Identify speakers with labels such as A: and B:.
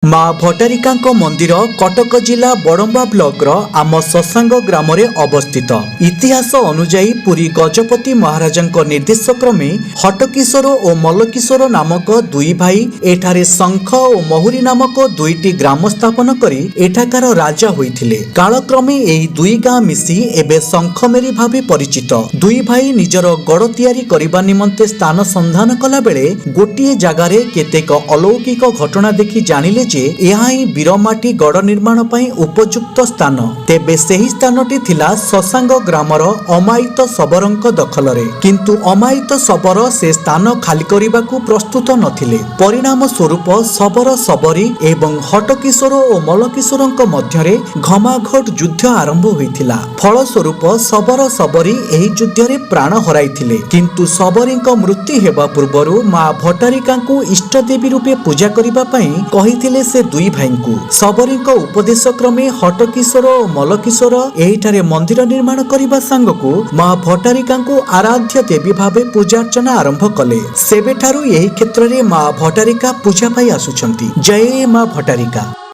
A: माँ भट्टारिका मंदिर कटक जिला बड़म्बा ब्लॉकर आम ससांग ग्राम अवस्थित। इतिहास अनुजाई पुरी गजपति महाराज निर्देश क्रमे हटकिशोर और मल्लकिशोर नामक दुई भाई एठारे शंख और महुरी नामक दुईटी ग्राम स्थापन करी एठाकार राजा होइथिले। कालक्रमे एही दुई गाँ मिसी एबे शंखमेरी भावे परिचित। दुई भाई निजर गड़ तैयारी करिबा निमंते स्थान संधान कला बेले गोटिए जगारे केतेक अलौकिक घटना देखि जानिले जे यह ही बीरमाटी गड़ निर्माण पई उपयुक्त स्थान। तेबे सेही स्थानटी थिला ससांग ग्रामर अमायित शबरंक दखलरे, किंतु अमायित शबर से स्थान खाली करिबाकू प्रस्तुत नथिले। परिणाम स्वरूप शबर सबरी एवं हटकिशोर और मल्लकिशोरଙ୍କ ମଧ୍ୟରେ घमाघट युद्ध आरंभ होइथिला। फलस्वरूप शबर सबरी एही युद्धरे प्राण हराइथिले, किंतु सबरीଙ୍କ मृत्यु हेबा पूर्वरु माँ भट्टारिकाଙ୍କୁ इष्टदेवी रूपे पूजा करिबा पई कहिथिले से दुई भाईଙ୍କୁ। सबरीଙ୍କ उपदेश क्रमे हटकिशोर और मल्लकिशोर एहिठारे मंदिर निर्माण करिबा सांगकू माँ भट्टारिकाଙ୍କୁ आराध्य देवी भावे पूजा अर्चना आरंभ कले। सेबेठारु एही क्षेत्र रे माँ भट्टारिका पूजा पाई आसुछंती। जय माँ भट्टारिका।